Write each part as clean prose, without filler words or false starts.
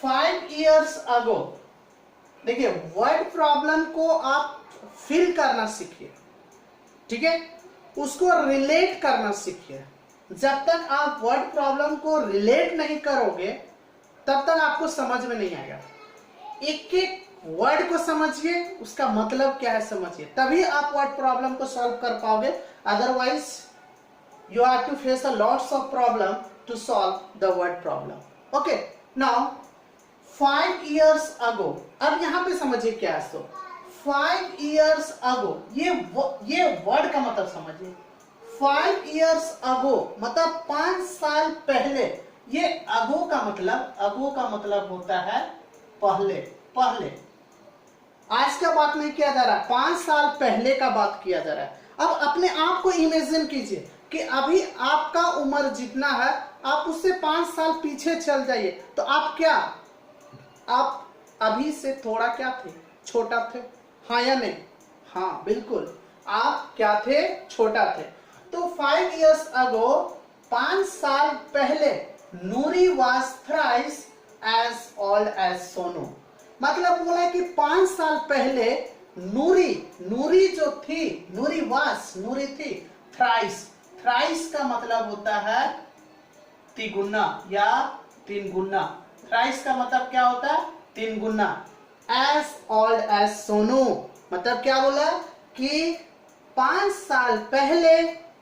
5 years ago, देखिए word problem को आप फील करना सीखिए, ठीक है, उसको रिलेट करना सीखिए। जब तक आप वर्ड प्रॉब्लम को रिलेट नहीं करोगे तब तक आपको समझ में नहीं आएगा। एक एक वर्ड को समझिए, उसका मतलब क्या है समझिए, तभी आप वर्ड प्रॉब्लम को सॉल्व कर पाओगे। Otherwise you have to face a lots of problem to solve the word problem. Okay, now 5 years ago, अब यहाँ पे समझिए क्या है। सो 5 years ago, ये वर्ड का मतलब समझिए। 5 years ago मतलब 5 साल पहले। ये ago का मतलब होता है पहले। पहले आज का बात नहीं किया जा रहा, 5 साल पहले का बात किया जा रहा है। अब अपने आप को इमेजिन कीजिए कि अभी आपका उम्र जितना है, आप उससे 5 साल पीछे चल जाइए, तो आप अभी से थोड़ा क्या थे, छोटा थे, हाँ या नहीं? हाँ बिल्कुल, आप क्या थे, छोटा थे। तो 5 years ago, 5 साल पहले, नूरी was thrice as old as Sonu. मतलब बोला कि 5 साल पहले नूरी जो थी, नूरी थी थ्राइस का मतलब होता है तिगुना या 3 गुना। थ्राइस का मतलब क्या होता है? 3 गुना। एज ओल्ड एज सोनू मतलब क्या बोला कि 5 साल पहले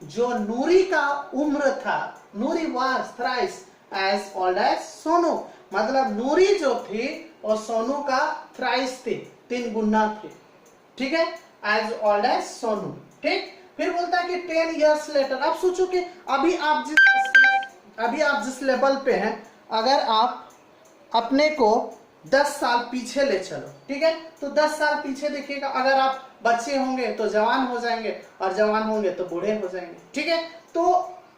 जो नूरी का उम्र था, Noori was thrice as old as Sonu, मतलब नूरी जो थी और सोनू का थ्राइस थी, 3 गुना थी, ठीक है, एज ओल्ड एज सोनू। ठीक, फिर बोलता है कि 10 years later। आप सोचो कि अभी आप जिस लेवल पे हैं, अगर आप अपने को 10 साल पीछे ले चलो, ठीक है, तो 10 साल पीछे देखिएगा, अगर आप बच्चे होंगे तो जवान हो जाएंगे और जवान होंगे तो बूढ़े हो जाएंगे, ठीक है, तो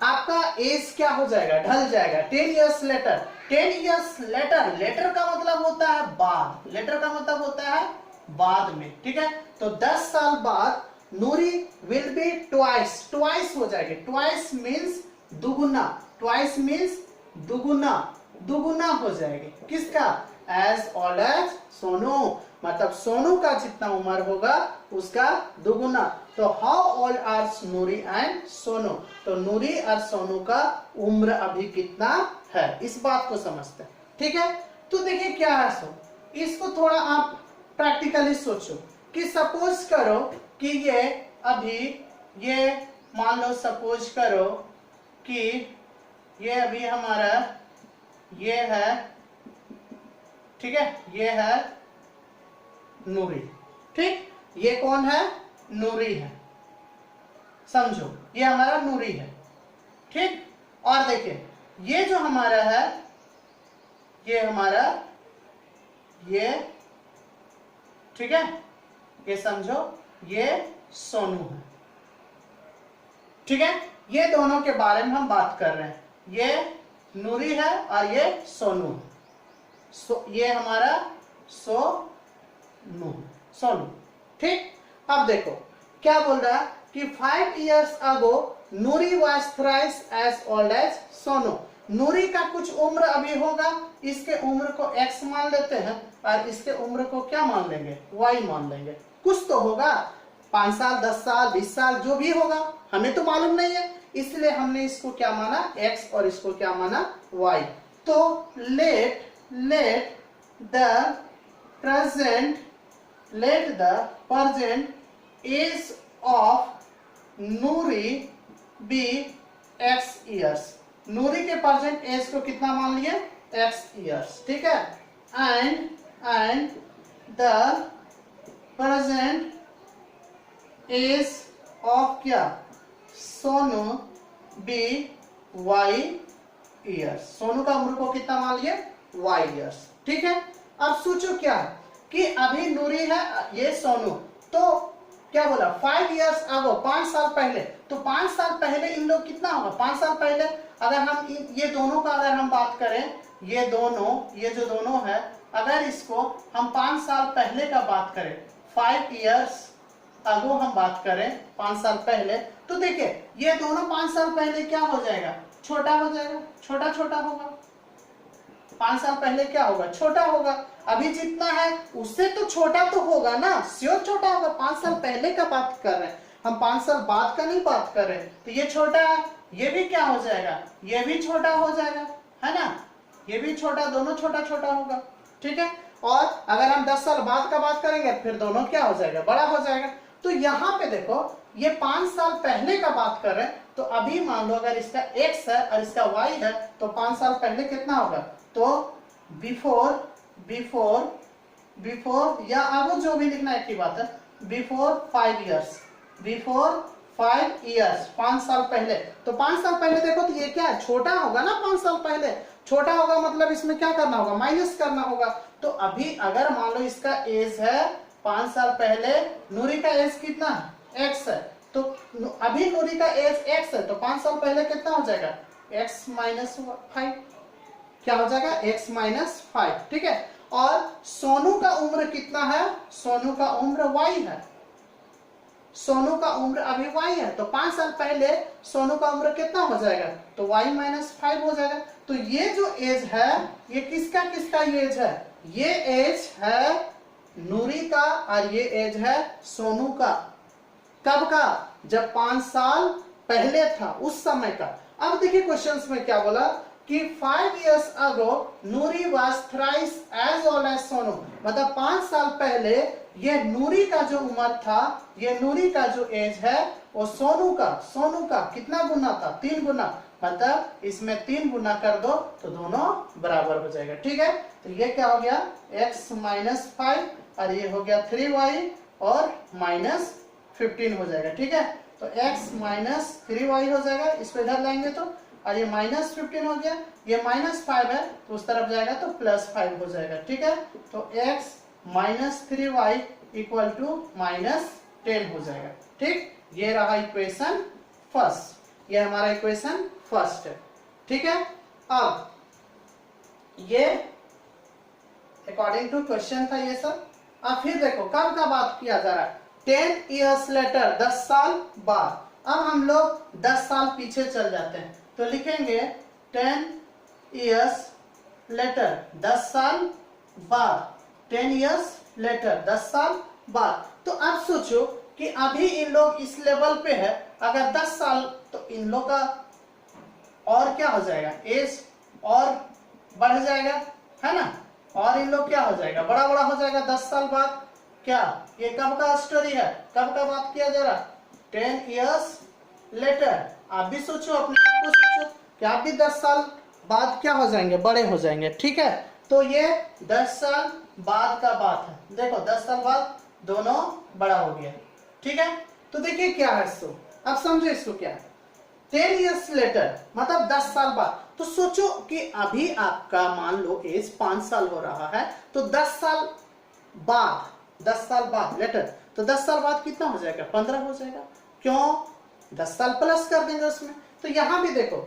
आपका एज क्या हो जाएगा, ढल जाएगा। 10 years later, 10 years later, letter का मतलब होता है बाद, लेटर का मतलब होता है बाद में, ठीक है, तो 10 साल बाद नूरी विल बी ट्वाइस हो जाएगी। ट्वाइस मीन्स दुगुना, ट्वाइस मीन्स दुगुना हो जाएगी। किसका? एज ओल्ड एज सोनू, मतलब सोनू का जितना उम्र होगा उसका दुगुना। तो how old are Noori and Sonu, तो नूरी और सोनू का उम्र अभी कितना है, इस बात को समझते हैं, ठीक है। तो देखिए क्या है, सो इसको थोड़ा आप प्रैक्टिकली सोचो कि सपोज करो कि ये अभी, ये मान लो सपोज करो कि ये अभी हमारा ये है, ठीक है, ये है नूरी, ठीक, ये कौन है? नूरी है, समझो ये हमारा नूरी है, ठीक। और देखिए ये जो हमारा है, ये हमारा ये, ठीक है, ये समझो ये सोनू है, ठीक है, ये दोनों के बारे में हम बात कर रहे हैं। ये नूरी है और ये सोनू है, ये हमारा सोनू, ठीक। अब देखो क्या बोल रहा है कि 5 years ago Noori was thrice as old as Sonu. नूरी का कुछ उम्र अभी होगा, इसके उम्र को x मान लेते हैं और इसके उम्र को क्या मान लेंगे? y मान लेंगे। कुछ तो होगा, 5 साल, 10 साल, 20 साल, जो भी होगा, हमें तो मालूम नहीं है, इसलिए हमने इसको क्या माना? x और इसको क्या माना? y। तो let the present age of Noori be x years। Noori के प्रेजेंट एज को कितना मान लिए? x years, ठीक है, and the present age of क्या? Sonu be y years। Sonu का उम्र को कितना मान लिए? y years, ठीक है। अब सोचो क्या कि अभी नूरी है, ये सोनू, तो क्या बोला? 5 years ago, 5 साल पहले, तो 5 साल पहले इन लोग कितना होगा? 5 साल पहले अगर हम ये दोनों का अगर हम बात करें, ये जो दोनों है, अगर इसको हम 5 साल पहले का बात करें, 5 years ago हम बात करें 5 साल पहले, तो देखिए ये दोनों 5 साल पहले क्या हो जाएगा? छोटा हो जाएगा, छोटा होगा, 5 साल पहले क्या होगा, छोटा होगा। अभी जितना है उससे तो छोटा तो होगा ना, श्योर छोटा होगा। 5 साल पहले का बात कर रहे हैं हम, 5 साल बाद का नहीं बात कर रहे हैं। तो ये छोटा है, ये भी क्या हो जाएगा, ये भी छोटा हो जाएगा, है ना, ये भी छोटा, दोनों छोटा छोटा होगा, ठीक है। और अगर हम 10 साल बाद का बात करेंगे फिर दोनों क्या हो जाएगा, बड़ा हो जाएगा। तो यहाँ पे देखो ये 5 साल पहले का बात कर रहे हैं, तो अभी मान लो अगर इसका x है और इसका y है, तो 5 साल पहले कितना होगा, तो बिफोर या आगे जो भी लिखना है की बात है, बिफोर 5 इयर्स, बिफोर 5 इयर्स, 5 साल पहले। तो 5 साल पहले देखो तो ये क्या है, छोटा होगा ना, 5 साल पहले छोटा होगा, मतलब इसमें क्या करना होगा, माइनस करना होगा। तो अभी अगर मान लो इसका एज है 5 साल पहले, नूरी का एज कितना है, x है, तो अभी नूरी का एज x है, तो 5 साल पहले कितना हो जाएगा, x माइनस 5, क्या हो जाएगा, x माइनस 5, ठीक है। और सोनू का उम्र कितना है, सोनू का उम्र y है, सोनू का उम्र अभी y है, तो 5 साल पहले सोनू का उम्र कितना हो जाएगा, तो y माइनस 5 हो जाएगा। तो ये जो एज है ये किसका किसका एज है, ये एज है नूरी का और ये एज है सोनू का। कब का, जब 5 साल पहले था उस समय का। अब देखिए क्वेश्चंस में क्या बोला कि 5 years ago Noori was thrice as old as Sonu, मतलब 5 साल पहले ये नूरी का जो उम्र था, ये नूरी का जो एज है वो सोनू का कितना गुना था, 3 गुना, मतलब इसमें 3 गुना कर दो तो दोनों बराबर हो जाएगा, ठीक है। तो ये क्या हो गया, x माइनस 5 और ये हो गया 3y और माइनस 15 हो जाएगा, ठीक है। तो x माइनस 3y हो जाएगा, इसको इधर लाएंगे तो, और ये माइनस 15 हो गया, ये माइनस 5 है तो उस तरफ जाएगा तो प्लस 5 हो जाएगा, ठीक है। तो x minus 3y equal to minus 10 हो जाएगा, ठीक। ये रहा इक्वेशन फर्स्ट, ये हमारा इक्वेशन फर्स्ट है, ठीक है। अब ये अकॉर्डिंग टू क्वेश्चन था ये सब। अब फिर देखो कब का बात किया जा रहा है, 10 years later, 10 साल बाद। अब हम लोग 10 साल पीछे चल जाते हैं, तो लिखेंगे 10 years later, 10 साल बाद, 10 years later, 10 साल बाद। तो अब सोचो कि अभी इन लोग इस लेवल पे है, अगर 10 साल तो इन लोग का और क्या हो जाएगा, एज और बढ़ जाएगा, है ना, और इन लोग क्या हो जाएगा, बड़ा बड़ा हो जाएगा 10 साल बाद। क्या ये कब का स्टोरी है, कब का बात किया जा रहा, 10 years later। आप भी सोचो, अपने आप को सोचो कि आप भी 10 साल बाद क्या हो जाएंगे, बड़े हो जाएंगे, ठीक है। तो ये 10 साल बाद का बात है, देखो 10 साल बाद दोनों बड़ा हो गया, ठीक है। तो देखिए क्या है इसको, अब समझो इसको क्या है, 10 years later मतलब 10 साल बाद। तो सोचो कि अभी आपका मान लो एज 5 साल हो रहा है, तो 10 साल बाद, 10 साल बाद लेटर, तो 10 साल बाद कितना हो जाएगा, 15 हो जाएगा, क्यों, 10 साल प्लस कर देंगे उसमें। तो यहां भी देखो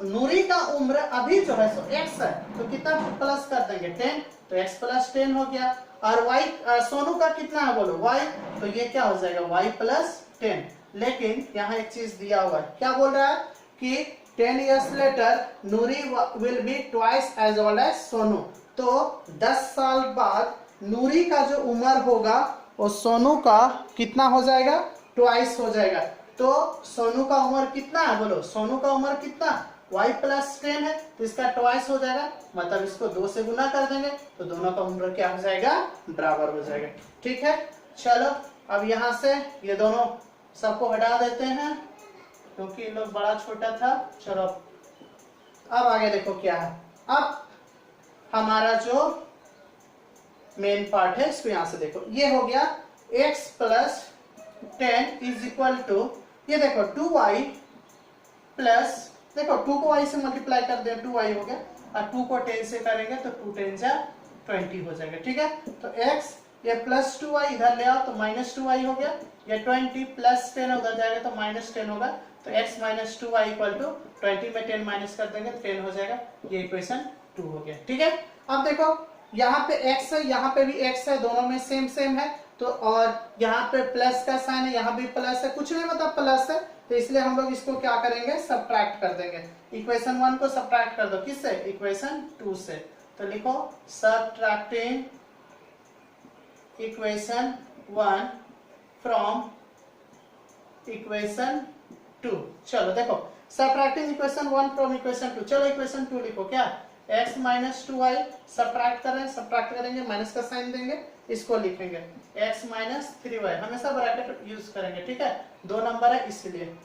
नूरी का उम्र अभी जो है सो x है, तो कितना प्लस कर देंगे, 10, तो x प्लस 10 हो गया। और y सोनू का कितना है बोलो, y, तो ये क्या हो जाएगा, y प्लस 10। लेकिन यहाँ एक चीज दिया हुआ है, क्या बोल रहा है कि 10 years later Noori will be twice as old as Sonu. तो 10 साल बाद नूरी का जो उम्र होगा वो सोनू का कितना हो जाएगा, ट्वाइस हो जाएगा। तो सोनू का उम्र कितना है बोलो, सोनू का उम्र कितना, y प्लस 10 है, तो इसका ट्वाइस हो जाएगा, मतलब इसको 2 से गुना कर देंगे तो दोनों का उम्र क्या हो जाएगा, बराबर हो जाएगा, ठीक है। चलो अब यहाँ से ये दोनों सबको हटा देते हैं क्योंकि इन लोग बड़ा छोटा था। चलो अब आगे देखो क्या है, अब हमारा जो मेन पार्ट है इसको यहाँ से देखो, ये हो गया x plus 10 is equal to, ये देखो 2y प्लस, देखो 2 को y से मल्टीप्लाई कर दे 2y हो गया, और 2 को 10 से करेंगे तो 2 10 जा 20 हो जाएगा, ठीक है। तो x ये प्लस 2y इधर ले आओ तो माइनस 2y हो गया, ये 20 प्लस 10 उधर जाएगा तो माइनस 10 होगा, तो x minus 2y equal to 20 में 10 माइनस कर देंगे तो 10 हो जाएगा, ये इक्वेशन 2 हो गया, ठीक है। अब देखो यहाँ पे x है, यहाँ पे भी x है, दोनों में सेम सेम है, तो और यहाँ पे प्लस का साइन है, यहाँ भी प्लस है, कुछ नहीं मतलब प्लस है, तो इसलिए हम लोग इसको क्या करेंगे, सब्ट्रैक्ट कर देंगे। इक्वेशन 1 को सब्ट्रैक्ट कर दो, किससे, इक्वेशन 2 से। तो लिखो सब्ट्रैक्टिंग इक्वेशन 1 फ्रॉम इक्वेशन 2। चलो देखो सब्ट्रैक्टिंग इक्वेशन 1 फ्रॉम इक्वेशन 2। चलो इक्वेशन 2 लिखो, क्या, x माइनस 2y सब्ट्रैक्ट कर रहे हैं, सब्ट्रैक्ट करेंगे, माइनस का साइन देंगे, इसको लिखेंगे x माइनस 3y, हमेशा ब्रैकेट यूज करेंगे, ठीक है, 2 नंबर है इसलिए।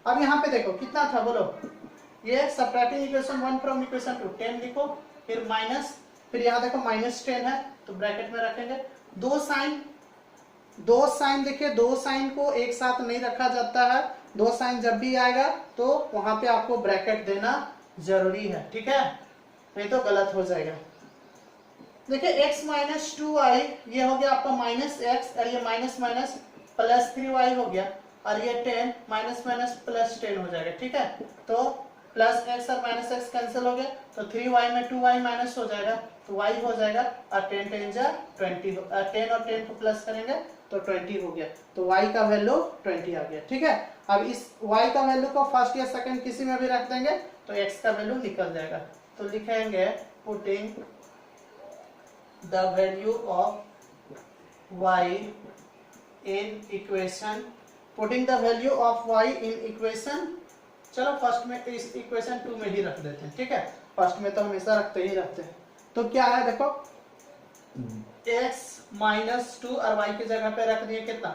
अब यहाँ पे देखो कितना था, बोलो, ये सब्ट्रैक्टिंग इक्वेशन 1 फ्रॉम इक्वेशन 2, 10 लिखो, फिर माइनस, फिर यहाँ देखो माइनस 10 है तो ब्रैकेट में रखेंगे। दो साइन देखिए, दो साइन को एक साथ नहीं रखा जाता है, दो साइन जब भी आएगा तो वहां पे आपको ब्रैकेट देना जरूरी है, ठीक है, नहीं तो गलत हो जाएगा। देखिए x माइनस 2y ये हो गया आपका माइनस एक्स, और ये माइनस माइनस प्लस 3y हो गया, और ये 10 माइनस माइनस प्लस 10 हो जाएगा, ठीक है। तो प्लस एक्स और माइनस एक्स कैंसिल हो गया, तो 3y में 2y माइनस हो जाएगा, तो y हो जाएगा, और 10 10 जा 20, 10 और 10 को प्लस करेंगे तो 20 हो गया, तो y का वैल्यू 20 आ गया, ठीक है। अब इस y का वैल्यू को फर्स्ट या सेकंड किसी में भी रख देंगे तो x का वैल्यू निकल जाएगा। तो लिखेंगे putting the value of y in equation, putting the value of y in equation, चलो फर्स्ट में इस इक्वेशन 2 में ही रख देते हैं, ठीक है, फर्स्ट में तो हमेशा रखते ही रहते हैं। तो क्या है देखो, x माइनस 2 और y की जगह पे रख दिए कितना,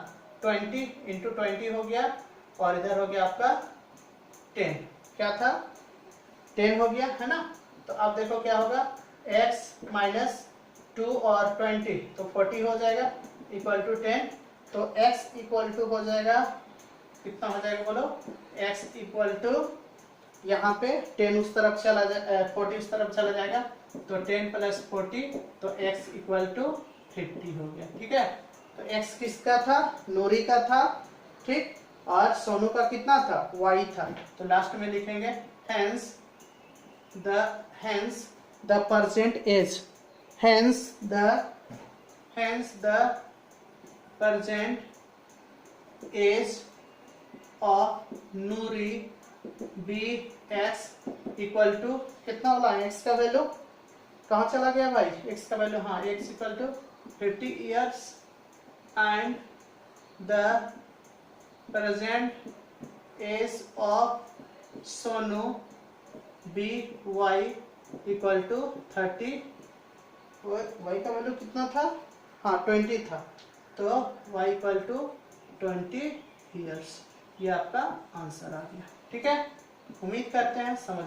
20 इंटू 20 हो गया, और इधर हो गया आपका 10, क्या था 10 हो गया, है ना। तो अब देखो क्या होगा, x माइनस 2 और 20 तो 40 हो जाएगा, इक्वल टू 10, तो x इक्वल टू हो जाएगा, कितना हो जाएगा बोलो, x इक्वल टू, यहाँ पे 10 उस तरफ चला जाए, 40 उस तरफ चला जाएगा, तो 10 प्लस 40, तो x इक्वल टू 50 हो गया, ठीक है। तो x किसका था, नूरी का था, ठीक, और सोनू का कितना था, y था। तो लास्ट में लिखेंगे hence the present age, hence the present age of Noori bx equal to, कितना बोला, x का वैल्यू कहाँ चला गया भाई, x का वैल्यू, हाँ, x equal to 50 years and the present age of Sonu by equal to 30, y का वैल्यू कितना था, हाँ 20 था, तो y इक्वल टू 20 years, ये आपका आंसर आ गया, ठीक है। उम्मीद करते हैं समझ